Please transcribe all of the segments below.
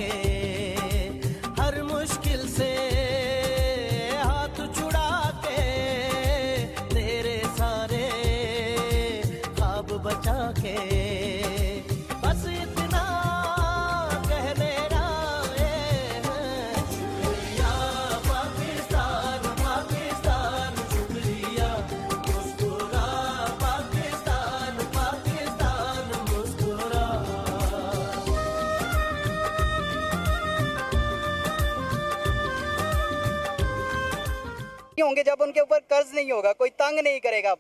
के, हर मुश्किल से हाथ छुड़ा के, तेरे सारे ख्वाब बचा के, बस इतना कह देना शुक्रिया पाकिस्तान, पाकिस्तान शुक्रिया, मुस्कुरा पाकिस्तान, पाकिस्तान मुस्कुरा। होंगे जब उनके ऊपर कर्ज नहीं होगा, कोई तंग नहीं करेगा।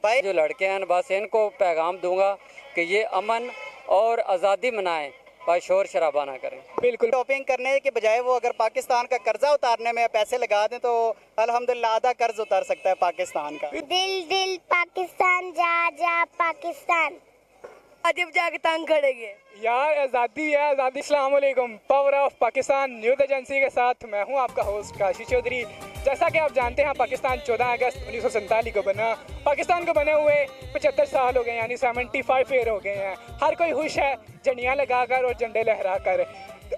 भाई जो लड़के हैं बस इनको पैगाम दूंगा कि ये अमन और आज़ादी मनाएं, पर शोर शराबा ना करें। बिल्कुल शॉपिंग करने के बजाय वो अगर पाकिस्तान का कर्जा उतारने में पैसे लगा दें तो अल्हम्दुलिल्लाह आधा कर्ज उतार सकता है पाकिस्तान का। दिल दिल पाकिस्तान, जा जा पाकिस्तान, अजब जाके तंग करेंगे यार। आज़ादी है आज़ादी। अस्सलाम वालेकुम। Power of Pakistan news agency के साथ मैं हूं आपका होस्ट काशी चौधरी। जैसा कि आप जानते हैं पाकिस्तान 14 अगस्त 1947 को बना। पाकिस्तान को बने हुए 75 साल हो गए, यानी 75 ईयर हो गए हैं। हर कोई खुश है झंडियाँ लगाकर और झंडे लहरा कर।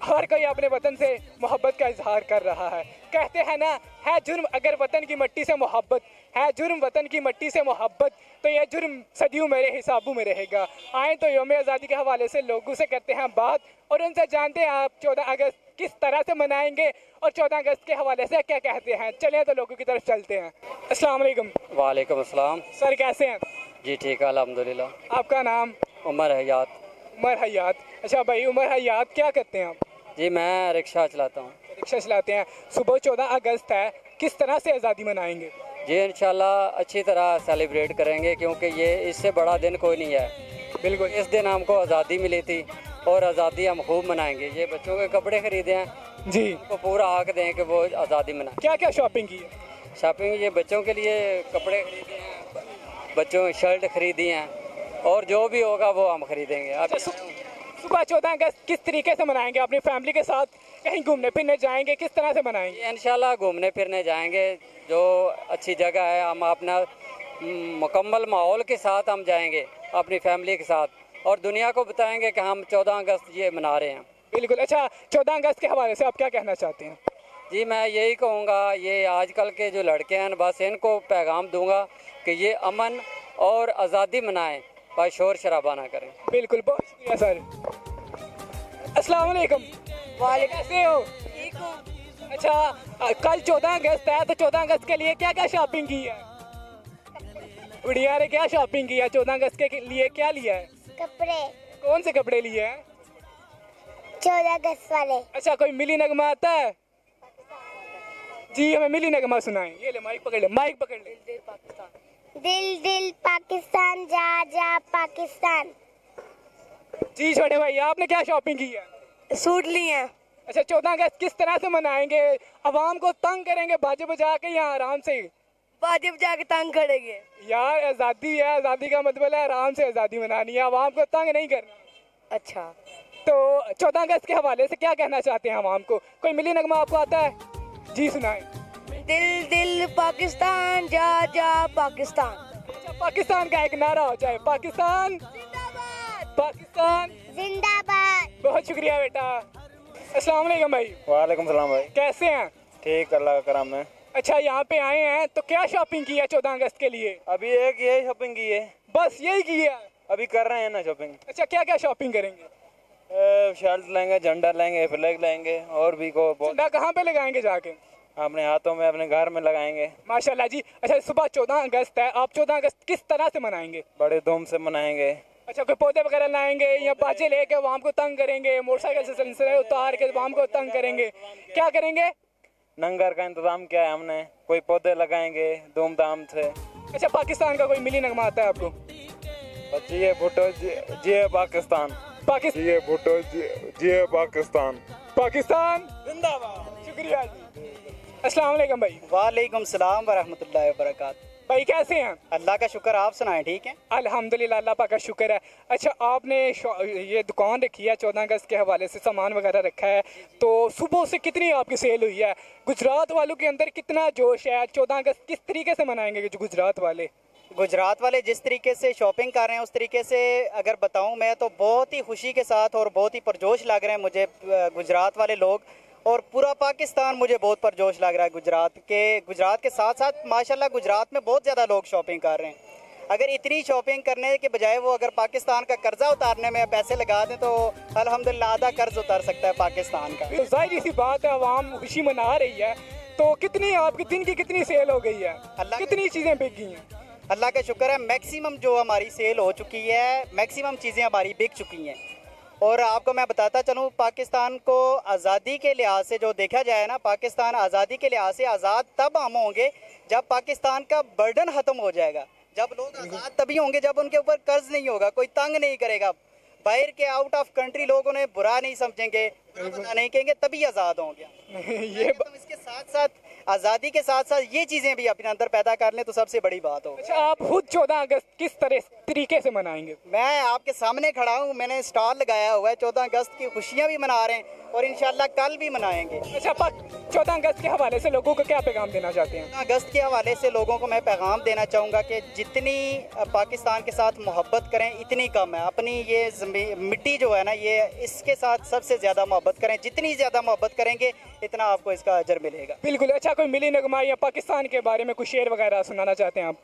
हर कोई अपने वतन से मोहब्बत का इजहार कर रहा है। कहते हैं ना, है जुर्म अगर वतन की मिट्टी से मोहब्बत, है जुर्म वतन की मिट्टी से मोहब्बत, तो यह जुर्म सदियों मेरे हिसाबों में रहेगा। आए तो यौम आज़ादी के हवाले से लोगों से करते हैं बात और उनसे जानते हैं आप 14 अगस्त किस तरह से मनाएंगे और 14 अगस्त के हवाले से क्या कहते हैं। चलें तो लोगों की तरफ चलते हैं। अस्सलाम वालेकुम। वालेकुम अस्सलाम। सर कैसे हैं? जी ठीक है अल्हम्दुलिल्लाह। आपका नाम? उमर हयात। उमर हयात। अच्छा भाई उमर हयात, क्या करते हैं आप? जी मैं रिक्शा चलाता हूँ। रिक्शा चलाते हैं। सुबह 14 अगस्त है, किस तरह से आज़ादी मनाएंगे? जी इंशाल्लाह अच्छी तरह सेलिब्रेट करेंगे, क्योंकि ये इससे बड़ा दिन कोई नहीं है। बिल्कुल, इस दिन हमको आज़ादी मिली थी और आज़ादी हम खूब मनाएंगे। ये बच्चों के कपड़े खरीदे हैं जी, उनको पूरा हक दें कि वो आज़ादी मनाएं। क्या क्या शॉपिंग की है? शॉपिंग ये बच्चों के लिए कपड़े खरीदे हैं, बच्चों की शर्ट खरीदी हैं और जो भी होगा वो हम खरीदेंगे। अब सुबह 14 अगस्त किस तरीके से मनाएंगे? अपनी फैमिली के साथ कहीं घूमने फिरने जाएंगे, किस तरह से मनाएंगे? इंशाल्लाह घूमने फिरने जाएंगे, जो अच्छी जगह है हम अपना मुकम्मल माहौल के साथ हम जाएंगे अपनी फैमिली के साथ और दुनिया को बताएंगे कि हम 14 अगस्त ये मना रहे हैं। बिल्कुल। अच्छा 14 अगस्त के हवाले से आप क्या कहना चाहते हैं? जी मैं यही कहूँगा, ये आजकल के जो लड़के हैं बस इनको पैगाम दूंगा कि ये अमन और आज़ादी मनाएं, पर शोर शराबा ना करें। बिल्कुल, बहुत शुक्रिया सर। अस्सलाम वालेकुम। वालेकुम। कैसे हो? ठीक हूँ। अच्छा कल 14 अगस्त है, तो 14 अगस्त के लिए क्या क्या शॉपिंग की है? गुड़िया ने क्या शॉपिंग की है 14 अगस्त के लिए? क्या लिया है? कपड़े। कौन से कपड़े लिए हैं? 14 अगस्त वाले। अच्छा कोई मिली नगमा आता है? जी हमें मिली नगमा सुनाएं। ये ले माइक पकड़ ले, माइक पकड़ ले। दिल दिल पाकिस्तान, जा जा पाकिस्तान। जी छोटे भाई आपने क्या शॉपिंग की है? सूट लिए हैं। अच्छा 14 अगस्त किस तरह से मनाएंगे? आवाम को तंग करेंगे बाजे बजा के या आराम से? अजब जाके तंग करेंगे यार आज़ादी है, आज़ादी का मतलब है आराम से आज़ादी मनानी है, आवाम को तंग नहीं करना। अच्छा तो 14 अगस्त के हवाले से क्या कहना चाहते हैं आवाम को? कोई मिली नगमा आपको आता है? जी सुनाएं। दिल दिल पाकिस्तान, जा जा पाकिस्तान। अच्छा पाकिस्तान का एक नारा हो जाए, पाकिस्तान जिंदाबाद, पाकिस्तान जिंदाबाद। बहुत शुक्रिया बेटा। अस्सलाम वालेकुम भाई। वालेकुम सलाम भाई। कैसे हैं? ठीक अल्लाह का करम है। अच्छा यहाँ पे आए हैं तो क्या शॉपिंग की है 14 अगस्त के लिए? अभी एक यही शॉपिंग की है, बस यही की है? अभी कर रहे हैं ना शॉपिंग। अच्छा क्या क्या शॉपिंग करेंगे? शर्ट लेंगे, झंडा लेंगे, फ्लैग लेंगे और भी को झंडा कहाँ पे लगाएंगे जाके? अपने हाथों में अपने घर में लगाएंगे। माशाल्लाह जी। अच्छा सुबह 14 अगस्त है, आप 14 अगस्त किस तरह से मनाएंगे? बड़े धूम से मनाएंगे। अच्छा कोई पौधे वगैरह लाएंगे या बाजे लेके आवाम को तंग करेंगे, मोटरसाइकिल से सिलसिले उतार के आवाम को तंग करेंगे, क्या करेंगे? लंगर का इंतजाम किया है हमने, कोई पौधे लगाएंगे धूमधाम से। अच्छा पाकिस्तान का कोई मिली नगमा आता है आपको? जिए भुट्टो जिए पाकिस्तान, पाकिस्तान जिए भुट्टो जिए पाकिस्तान, पाकिस्तान जिंदाबाद। शुक्रिया जी। अस्सलाम वालेकुम भाई। वालेकुम सलाम व रहमतुल्लाहि व बरकातहू। भाई कैसे हैं? अल्लाह का शुक्र, आप सुनाएं ठीक है? अल्हम्दुलिल्लाह अल्लाह पाक का शुक्र है। अच्छा आपने ये दुकान रखी है 14 अगस्त के हवाले से, सामान वगैरह रखा है, तो सुबह से कितनी आपकी सेल हुई है? गुजरात वालों के अंदर कितना जोश है? 14 अगस्त किस तरीके से मनाएंगे जो गुजरात वाले? गुजरात वाले जिस तरीके से शॉपिंग कर रहे हैं उस तरीके से अगर बताऊं मैं तो बहुत ही खुशी के साथ और बहुत ही पुरजोश लग रहे हैं मुझे गुजरात वाले लोग, और पूरा पाकिस्तान मुझे बहुत पुरजोश लग रहा है। गुजरात के साथ साथ माशाल्लाह गुजरात में बहुत ज़्यादा लोग शॉपिंग कर रहे हैं। अगर इतनी शॉपिंग करने के बजाय वो अगर पाकिस्तान का कर्जा उतारने में पैसे लगा दें तो अल्हम्दुलिल्लाह आधा कर्ज उतार सकता है पाकिस्तान का। तो जाहिर सी बात है, आवाम खुशी मना रही है, तो कितनी आपकी दिन की कितनी सेल हो गई है, कितनी चीज़ें बिक गई हैं? अल्लाह का शुक्र है, मैक्सिमम जो हमारी सेल हो चुकी है, मैक्सिमम चीज़ें हमारी बिक चुकी हैं। और आपको मैं बताता चलूँ, पाकिस्तान को आज़ादी के लिहाज से जो देखा जाए ना, पाकिस्तान आज़ादी के लिहाज से आज़ाद तब हम होंगे जब पाकिस्तान का बर्डन ख़त्म हो जाएगा। जब लोग आज़ाद तभी होंगे जब उनके ऊपर कर्ज नहीं होगा, कोई तंग नहीं करेगा, बाहर के आउट ऑफ कंट्री लोग उन्हें बुरा नहीं समझेंगे, बुरा नहीं कहेंगे, तभी आज़ाद होंगे। ये तो इसके साथ साथ आज़ादी के साथ साथ ये चीज़ें भी अपने अंदर पैदा कर लें तो सबसे बड़ी बात हो। अच्छा, आप खुद 14 अगस्त किस तरीके से मनाएंगे? मैं आपके सामने खड़ा हूँ, मैंने स्टॉल लगाया हुआ है, 14 अगस्त की खुशियाँ भी मना रहे हैं और इंशाल्लाह कल भी मनाएंगे। अच्छा, 14 अगस्त के हवाले से लोगों को क्या पैगाम देना चाहते हैं? 14 अगस्त के हवाले से लोगों को मैं पैगाम देना चाहूँगा कि जितनी पाकिस्तान के साथ मोहब्बत करें इतनी कम है। अपनी ये मिट्टी जो है ना, ये इसके साथ सबसे ज़्यादा मोहब्बत करें, जितनी ज़्यादा मोहब्बत करेंगे इतना आपको इसका अजर मिलेगा। बिल्कुल। अच्छा, कोई मिली नगमा या पाकिस्तान के बारे में कुछ शेर वगैरह सुनाना चाहते हैं आप?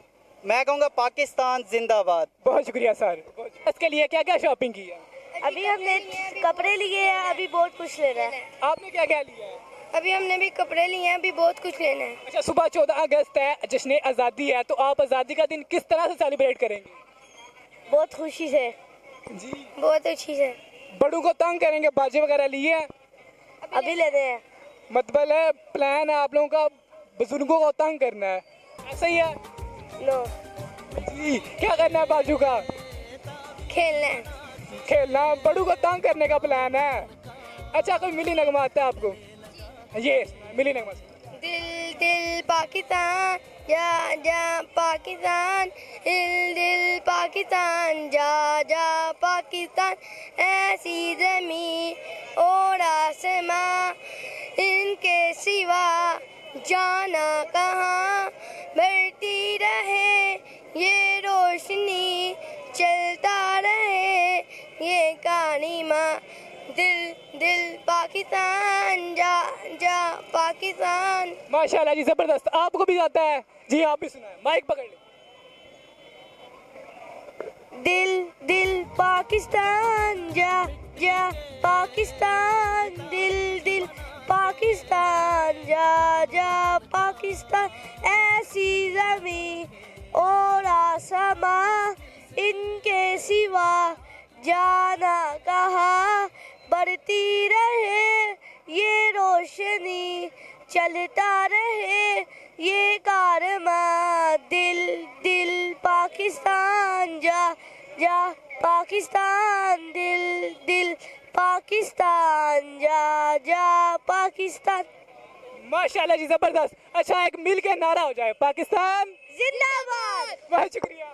मैं कहूँगा पाकिस्तान जिंदाबाद। बहुत शुक्रिया सर। इसके लिए क्या क्या शॉपिंग की है? अभी हमने कपड़े लिए हैं, अभी बहुत कुछ लेना है। आपने क्या क्या लिया है? अभी हमने भी कपड़े लिए हैं, अभी बहुत कुछ लेना है। अच्छा, सुबह 14 अगस्त है, जश्न आज़ादी है, तो आप आज़ादी का दिन किस तरह से सेलिब्रेट करेंगे? बहुत खुशी से जी। बहुत अच्छी से। बड़ों को तंग करेंगे, बाजे वगैरह लिए हैं? अभी लेने हैं। मतलब है प्लान है आप लोगों का बुजुर्गों को तंग करना है, ऐसा ही है? नो, जी। क्या करना है बाजू का? खेलना है। खेलना। बड़ों को तंग करने का प्लान है। अच्छा, कोई मिली नगमा आता है आपको? ये मिली नगमा। दिल दिल पाकिस्तान जा जा पाकिस्तान, दिल दिल पाकिस्तान जा जा पाकिस्तान, ऐसी ज़मीं और आसमां इनके सिवा जाना कहाँ, बढ़ती रहे ये रोशनी, चलता रहे ये कहानी माँ, दिल दिल पाकिस्तान जा जा पाकिस्तान। माशाल्लाह जी, जबरदस्त। आपको भी आता है? जी, आप भी सुनाएं, माइक पकड़ ले। दिल दिल पाकिस्तान जा जा पाकिस्तान, दिल दिल पाकिस्तान जा जा पाकिस्तान, ऐसी ज़मीं और आसमां इनके सिवा जाना कहाँ, बढ़ती रहे ये रोशनी, चलता रहे ये कारवां, दिल दिल पाकिस्तान जा जा पाकिस्तान, दिल दिल पाकिस्तान जा जा पाकिस्तान। माशाल्लाह जी, जबरदस्त। अच्छा, एक मिल के नारा हो जाए, पाकिस्तान जिंदाबाद। बहुत शुक्रिया।